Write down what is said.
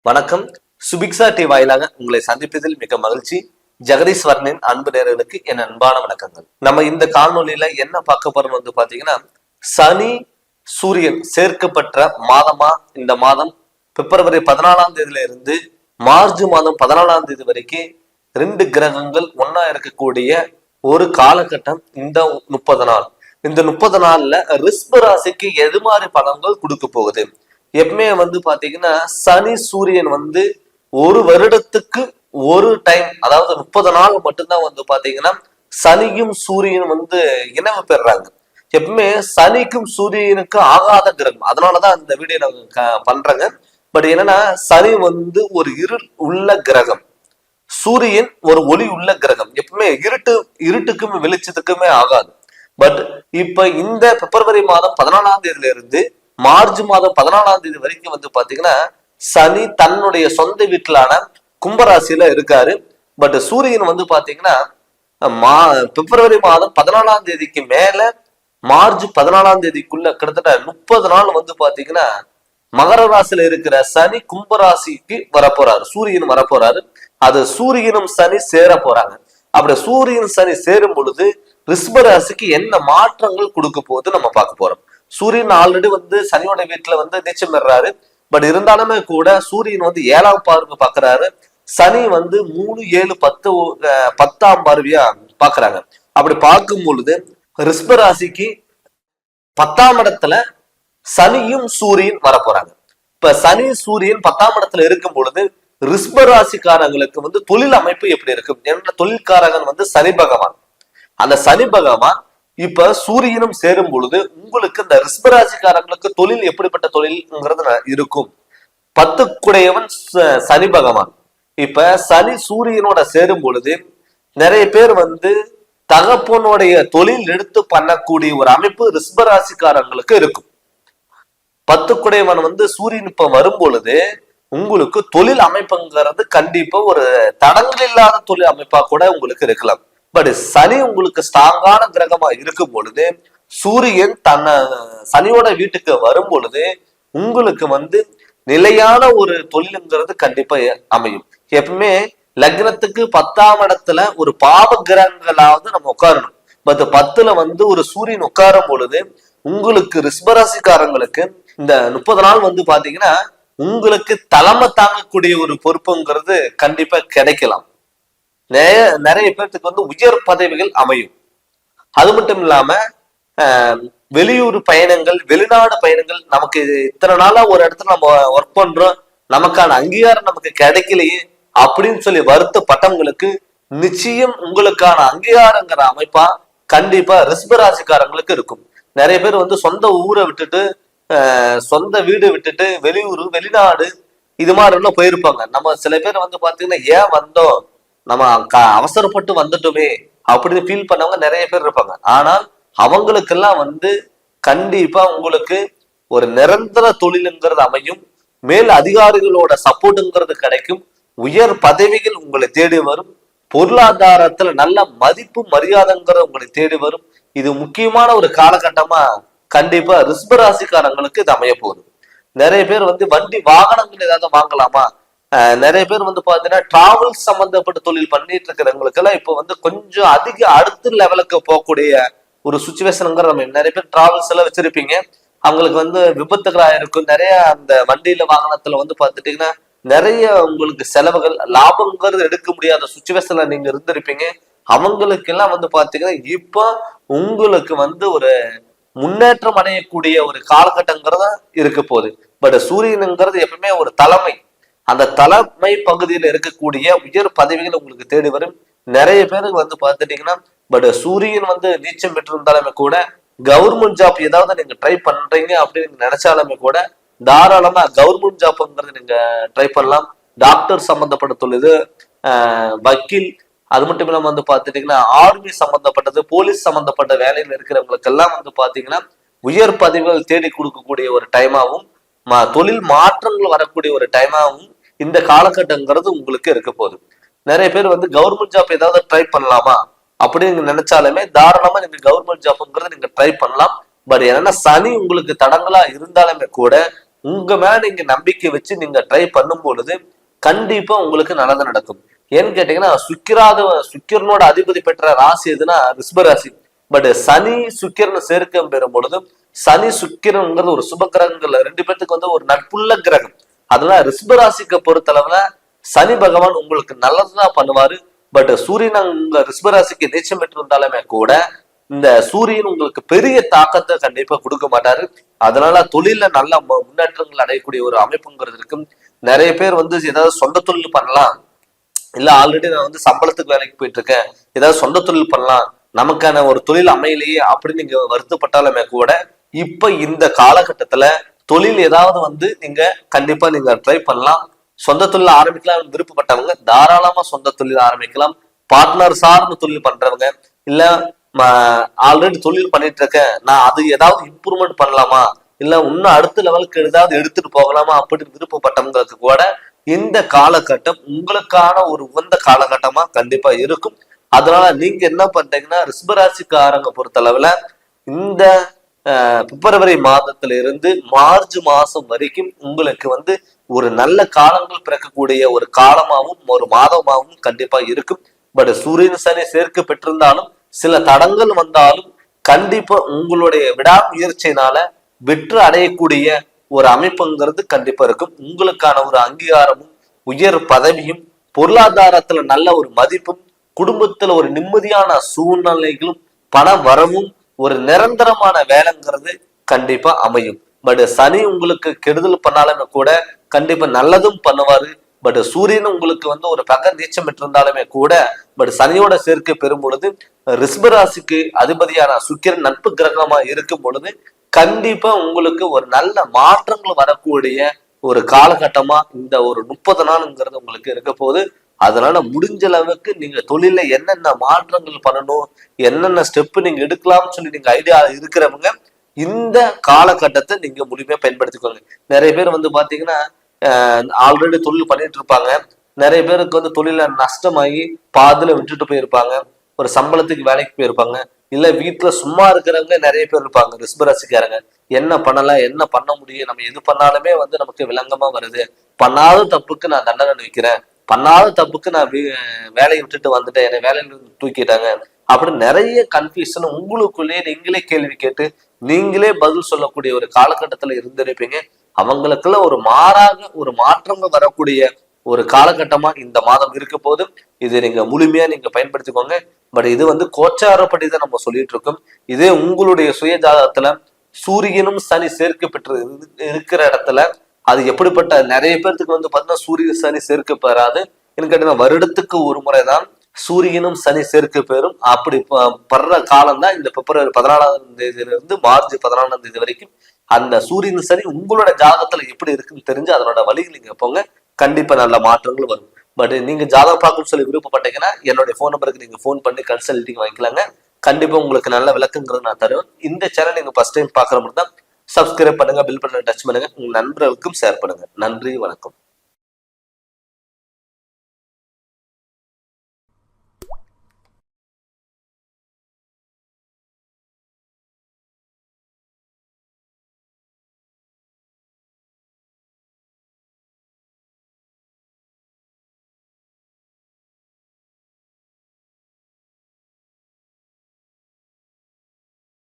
வணக்கம். சுபிக்ஷா டி வாயிலாக உங்களை சந்திப்பதில் மிக மகிழ்ச்சி. ஜெகதீஸ்வரனின் அன்பு நேயர்களுக்கு என் அன்பான வணக்கங்கள். நம்ம இந்த காணொலியில என்ன பார்க்க போறோம் பாத்தீங்கன்னா, சனி சூரியன் சேர்க்கப்பட்ட மாதமா இந்த மாதம் பிப்ரவரி 14ஆம் தேதியில இருந்து மார்ச் மாதம் 14ஆம் தேதி வரைக்கும் 2 கிரகங்கள் ஒன்னா இருக்கக்கூடிய ஒரு காலகட்டம். இந்த 30 நாள், இந்த 30 நாள்ல ரிஷப ராசிக்கு எது மாதிரி பலன்கள் கொடுக்க போகுது? எப்பவுமே பாத்தீங்கன்னா சனி சூரியன் ஒரு வருடத்துக்கு ஒரு டைம், அதாவது 30 நாள் மட்டும்தான் பாத்தீங்கன்னா சனியும் சூரியனும் இணைவு பெறாங்க. எப்பவுமே சனிக்கும் சூரியனுக்கும் ஆகாத கிரகம், அதனாலதான் இந்த வீடியோ நாங்க பண்றேங்க. பட் என்னன்னா, சனி ஒரு இருள் உள்ள கிரகம், சூரியன் ஒரு ஒளி உள்ள கிரகம். எப்பவுமே இருட்டுக்கும் வெளிச்சத்துக்குமே ஆகாது. பட் இப்ப இந்த பிப்ரவரி மாதம் 14ஆம் தேதியில இருந்து மார்ச் மாதம் 14ஆம் தேதி வரைக்கும் பாத்தீங்கன்னா சனி தன்னுடைய சொந்த வீட்டிலான கும்பராசியில இருக்காரு. பட் சூரியன் பாத்தீங்கன்னா பிப்ரவரி மாதம் 14ஆம் தேதிக்கு மேல மார்ச் 14ஆம் தேதிக்குள்ள கிட்டத்தட்ட 30 நாள் பாத்தீங்கன்னா மகர ராசியில இருக்கிற சனி கும்பராசிக்கு வரப்போறாரு, சூரியன் வரப்போறாரு. அது சூரியனும் சனி சேர போறாங்க. அப்படி சூரியன் சனி சேரும் பொழுது ரிஷப ராசிக்கு என்ன மாற்றங்கள் கொடுக்க போகுது நம்ம பார்க்க போறோம். சூரியன் ஆல்ரெடி சனியோட வீட்டுல நீச்சம் பெறாரு. பட் இருந்தாலுமே கூட சூரியன் 7ஆம் பார்வை பாக்குறாரு. சனி 3, 7, 10 10ஆம் பார்வையா பாக்குறாங்க. அப்படி பார்க்கும் பொழுது ரிஷப ராசிக்கு 10ஆம் இடத்துல சனியும் சூரியன் வரப்போறாங்க. இப்ப சனி சூரியன் 10ஆம் இடத்துல இருக்கும் பொழுது ரிஷப ராசிக்காரங்களுக்கு தொழில் அமைப்பு எப்படி இருக்கும்? என்ற தொழில்காரகன் சனி பகவான். அந்த சனி பகவான் இப்ப சூரியனும் சேரும் பொழுது உங்களுக்கு இந்த ரிஷபராசிக்காரங்களுக்கு தொழில் எப்படிப்பட்ட தொழில்ங்கிறது இருக்கும். 10 குடையவன் சனி பகவான். இப்ப சனி சூரியனோட சேரும் பொழுது நிறைய பேர் தகப்பனுடைய தொழில் எடுத்து பண்ணக்கூடிய ஒரு அமைப்பு ரிஷபராசிக்காரங்களுக்கு இருக்கும். 10 குடையவன் சூரியன் இப்ப வரும் பொழுது உங்களுக்கு தொழில் அமைப்புங்கிறது கண்டிப்பா ஒரு தடங்கள் இல்லாத தொழில் அமைப்பா கூட உங்களுக்கு இருக்கலாம். பட் சனி உங்களுக்கு ஸ்ட்ராங்கான கிரகமா இருக்கும் பொழுது சூரியன் சனியோட வீட்டுக்கு வரும் பொழுது உங்களுக்கு நிலையான ஒரு தொழிலுங்கிறது கண்டிப்பா அமையும். எப்பவுமே லக்னத்துக்கு 10ஆம் இடத்துல ஒரு பாவ கிரகங்களாவது நம்ம உட்காரணும். பட் 10ல ஒரு சூரியன் உட்காரும் பொழுது உங்களுக்கு ரிஷபராசிக்காரங்களுக்கு இந்த 30 நாள் பாத்தீங்கன்னா உங்களுக்கு தலைமை தாங்கக்கூடிய ஒரு பொறுப்புங்கிறது கண்டிப்பா கிடைக்கலாம். நிறைய பேர்த்துக்கு உயர் பதவிகள் அமையும். அது மட்டும் இல்லாம வெளியூர் பயணங்கள், வெளிநாடு பயணங்கள், நமக்கு இத்தனை நாளா ஒரு இடத்துல நம்ம ஒர்க் பண்றோம், நமக்கான அங்கீகாரம் நமக்கு கிடைக்கலையே அப்படின்னு சொல்லி வருத்தப்பட்டவங்களுக்கு நிச்சயம் உங்களுக்கான அங்கீகாரங்கிற அமைப்பா கண்டிப்பா ரிஷபராசிக்காரங்களுக்கு இருக்கும். நிறைய பேர் சொந்த ஊரை விட்டுட்டு சொந்த வீடு விட்டுட்டு வெளியூர் வெளிநாடு இது மாதிரி எல்லாம் போயிருப்பாங்க. நம்ம சில பேர் பாத்தீங்கன்னா ஏன் வந்தோம், நம்ம அவசரப்பட்டு வந்துட்டோமே அப்படின்னு ஃபீல் பண்ணவங்க நிறைய பேர் இருப்பாங்க. ஆனால் அவங்களுக்கெல்லாம் கண்டிப்பா உங்களுக்கு ஒரு நிரந்தர தொழிலுங்கிறது அமையும். மேல் அதிகாரிகளோட சப்போர்ட்டுங்கிறது கிடைக்கும். உயர் பதவிகள் உங்களை தேடி வரும். பொருளாதாரத்துல நல்ல மதிப்பு மரியாதைங்கிறது உங்களை தேடி வரும். இது முக்கியமான ஒரு காலகட்டமா கண்டிப்பா ரிஷபராசிக்காரங்களுக்கு இது அமைய போகுது. நிறைய பேர் வண்டி வாகனங்கள் ஏதாவது வாங்கலாமா, நிறைய பேர் பாத்தீங்கன்னா டிராவல் சம்பந்தப்பட்ட தொழில் பண்ணிட்டு இருக்கிறவங்களுக்கு எல்லாம் இப்போ கொஞ்சம் அதிக அடுத்த லெவலுக்கு போகக்கூடிய ஒரு சுச்சுவேஷனுங்கிற நம்ம நிறைய பேர் டிராவல்ஸ் எல்லாம் வச்சிருப்பீங்க. அவங்களுக்கு விபத்துகளா இருக்கும். நிறைய அந்த வண்டியில வாகனத்துல பாத்துட்டீங்கன்னா நிறைய உங்களுக்கு செலவுகள் லாபங்கிறது எடுக்க முடியாத சுச்சுவேஷன்ல நீங்க இருந்திருப்பீங்க. அவங்களுக்கு எல்லாம் பாத்தீங்கன்னா இப்போ உங்களுக்கு ஒரு முன்னேற்றம் அடையக்கூடிய ஒரு காலகட்டங்கிறதா இருக்க போகுது. பட் சூரியனுங்கிறது எப்பவுமே ஒரு தலைமை, அந்த தலைமை பகுதியில இருக்கக்கூடிய உயர் பதவிகள் உங்களுக்கு தேடி வரும். நிறைய பேருக்கு பாத்துட்டீங்கன்னா பட் சூரியன் நீச்சம் பெற்றிருந்தாலுமே கூட கவர்மெண்ட் ஜாப் ஏதாவது நீங்க ட்ரை பண்றீங்க அப்படின்னு நினைச்சாலுமே கூட தாராளமா கவர்மெண்ட் ஜாப்ங்கிறது நீங்க ட்ரை பண்ணலாம். டாக்டர் சம்பந்தப்பட்ட தொழில், வக்கீல், அது மட்டும் இல்லாம பாத்துட்டீங்கன்னா ஆர்மி சம்பந்தப்பட்டது, போலீஸ் சம்பந்தப்பட்ட வேலையில இருக்கிறவங்களுக்கு எல்லாம் பாத்தீங்கன்னா உயர் பதவிகள் தேடி கொடுக்கக்கூடிய ஒரு டைமாவும் தொழில் மாற்றங்கள் வரக்கூடிய ஒரு டைமாவும் இந்த காலகட்டங்கிறது உங்களுக்கு இருக்க போகுது. நிறைய பேர் கவர்மெண்ட் ஜாப் ஏதாவது ட்ரை பண்ணலாமா அப்படின்னு நினைச்சாலுமே தாராளமா நீங்க கவர்மெண்ட் ஜாப்ங்கிறது நீங்க ட்ரை பண்ணலாம். பட் என்னன்னா சனி உங்களுக்கு தடங்களா இருந்தாலுமே கூட உங்க மேல நீங்க நம்பிக்கை வச்சு நீங்க ட்ரை பண்ணும் பொழுது கண்டிப்பா உங்களுக்கு நல்லது நடக்கும். ஏன்னு கேட்டீங்கன்னா சுக்கிரனோட அதிபதி பெற்ற ராசி எதுனா ரிஷப ராசி. பட் சனி சுக்கிரன் சேர்க்கம் பெறும் பொழுதும் சனி சுக்கிரன்ங்கிறது ஒரு சுப கிரகங்கள்ல 2 பேத்துக்கு வந்து ஒரு நட்புள்ள கிரகம். அதனால ரிஷப ராசிக்கு பொறுத்தளவுல சனி பகவான் உங்களுக்கு நல்லதுதான் பண்ணுவாரு. பட் சூரியன் உங்க ரிஷப ராசிக்கு நீச்சம் பெற்று இருந்தாலுமே கூட இந்த சூரியன் உங்களுக்கு பெரிய தாக்கத்தை கண்டிப்பா கொடுக்க மாட்டாரு. அதனால தொழில நல்ல முன்னேற்றங்கள் அடையக்கூடிய ஒரு அமைப்புங்கிறது இருக்கும். நிறைய பேர் வந்து ஏதாவது சொந்த தொழில் பண்ணலாம், இல்ல ஆல்ரெடி நான் வந்து சம்பளத்துக்கு வேலைக்கு போயிட்டு இருக்கேன், ஏதாவது சொந்த தொழில் பண்ணலாம், நமக்கான ஒரு தொழில் அமையலையே அப்படின்னு நீங்க வருத்தப்பட்டாலுமே கூட இப்ப இந்த காலகட்டத்துல தொழில் ஏதாவது வந்து நீங்க கண்டிப்பா நீங்க ட்ரை பண்ணலாம். சொந்த தொழில் ஆரம்பிக்கலாம் விருப்பப்பட்டவங்க தாராளமா சொந்த தொழில் ஆரம்பிக்கலாம். பார்ட்னர் சார்ந்த தொழில் பண்றவங்க, இல்ல ஆல்ரெடி தொழில் பண்ணிட்டு இருக்கேன், நான் அது ஏதாவது இம்ப்ரூவ்மெண்ட் பண்ணலாமா, இல்ல இன்னும் அடுத்த லெவலுக்கு ஏதாவது எடுத்துட்டு போகலாமா அப்படின்னு விருப்பப்பட்டவங்களுக்கு கூட இந்த காலகட்டம் உங்களுக்கான ஒரு உகந்த காலகட்டமா கண்டிப்பா இருக்கும். அதனால நீங்க என்ன பண்றீங்கன்னா ரிஷபராசிக்காரங்க பொறுத்தளவுல இந்த பிப்ரவரி மாதத்துல இருந்து மார்ச் மாசம் வரைக்கும் உங்களுக்கு வந்து ஒரு நல்ல காலங்கள் பிறக்கக்கூடிய ஒரு காலமாகவும் ஒரு மாதமாகவும் கண்டிப்பா இருக்கும். பட் சூரியன் சனி சேர்க்கை பெற்றிருந்தாலும் சில தடங்கள் வந்தாலும் கண்டிப்பா உங்களுடைய விடாமுயற்சியினால வெற்றி அடையக்கூடிய ஒரு அமைப்புங்கிறது கண்டிப்பா இருக்கும். உங்களுக்கான ஒரு அங்கீகாரமும் உயர் பதவியும் பொருளாதாரத்துல நல்ல ஒரு மதிப்பும் குடும்பத்துல ஒரு நிம்மதியான சூழ்நிலைகளும் பண வரவும் ஒரு நிரந்தரமான வேலைங்கிறது கண்டிப்பா அமையும். பட் சனி உங்களுக்கு கெடுதல் பண்ணாலுமே கூட கண்டிப்பா நல்லதும் பண்ணுவாரு. பட் சூரியன் உங்களுக்கு வந்து ஒரு பக நீச்சம் பெற்றிருந்தாலுமே கூட பட் சனியோட சேர்க்கை பெறும் பொழுது ரிஷபராசிக்கு அதிபதியான சுக்கிரன் நட்பு கிரகமா இருக்கும் பொழுது கண்டிப்பா உங்களுக்கு ஒரு நல்ல மாற்றங்கள் வரக்கூடிய ஒரு காலகட்டமா இந்த ஒரு 30 நாளுங்கிறது உங்களுக்கு இருக்க போகுது. அதனால முடிஞ்ச அளவுக்கு நீங்க தொழில என்னென்ன மாற்றங்கள் பண்ணணும், என்னென்ன ஸ்டெப் நீங்க எடுக்கலாம்னு சொல்லி நீங்க ஐடியா இருக்கிறவங்க இந்த காலகட்டத்தை நீங்க முழுமையா பயன்படுத்திக்கோங்க. நிறைய பேர் வந்து பாத்தீங்கன்னா ஆல்ரெடி தொழில் பண்ணிட்டு இருப்பாங்க. நிறைய பேருக்கு வந்து தொழில நஷ்டமாகி பாதியில விட்டுட்டு போயிருப்பாங்க, ஒரு சம்பளத்துக்கு வேலைக்கு போயிருப்பாங்க, இல்ல வீட்டுல சும்மா இருக்கிறவங்க நிறைய பேர் இருப்பாங்க. ரிஷபராசிக்காரங்க என்ன பண்ணலாம், என்ன பண்ண முடியும், நம்ம எது பண்ணாலுமே வந்து நமக்கு விளங்கமா வருது, பண்ணாத தப்புக்கு நான் தண்டனை அனுபவிக்கிறேன், பண்ணாத தப்புக்கு நான் வேலையை விட்டுட்டு வந்துட்டேன், என்னை வேலையில தூக்கிட்டாங்க அப்படின்னு நிறைய கன்ஃபியூஷன் உங்களுக்குள்ளேயே நீங்களே கேள்வி கேட்டு நீங்களே பதில் சொல்லக்கூடிய ஒரு காலகட்டத்துல இருந்திருப்பீங்க. அவங்களுக்குள்ள ஒரு ஒரு மாற்றங்கள் வரக்கூடிய ஒரு காலகட்டமா இந்த மாதம் இருக்க போது இது நீங்க முழுமையா நீங்க பயன்படுத்திக்கோங்க. பட் இது வந்து கோச்சாரப்படி தான் நம்ம சொல்லிட்டு இருக்கோம். இதே உங்களுடைய சுய ஜாதகத்துல சூரியனும் சனி சேர்க்கை பெற்று இருக்கிற இடத்துல அது எப்படிப்பட்ட நிறைய பேர்த்துக்கு வந்து பாத்தீங்கன்னா சூரிய சனி சேர்க்கை பெறாது. என்ன கேட்டீங்கன்னா வருடத்துக்கு ஒரு முறைதான் சூரியனும் சனி சேர்க்கை பெறும். அப்படி படுற காலம் தான் இந்த பிப்ரவரி 14ஆம் தேதியில இருந்து மார்ச் 14ஆம் தேதி வரைக்கும். அந்த சூரியன் சனி உங்களோட ஜாதகத்துல எப்படி இருக்குன்னு தெரிஞ்சு அதனோட வழிகள் நீங்க போங்க, கண்டிப்பா நல்ல மாற்றங்கள் வரும். பட் நீங்க ஜாதகம் பார்க்கணும்னு சொல்லி விருப்பப்பட்டீங்கன்னா என்னுடைய போன் நம்பருக்கு நீங்க போன் பண்ணி கன்சல்டிங் வாங்கிக்கலாங்க. கண்டிப்பா உங்களுக்கு நல்ல விளக்கங்கிறது நான் தருவேன். இந்த சேனல் நீங்க ஃபர்ஸ்ட் டைம் பாக்குற மாதிரி தான் சப்ஸ்கிரைப் பண்ணுங்க, பில் பட்டனை டச் பண்ணுங்க, உங்க நண்பர்களுக்கும் ஷேர் பண்ணுங்க. நன்றி, வணக்கம்.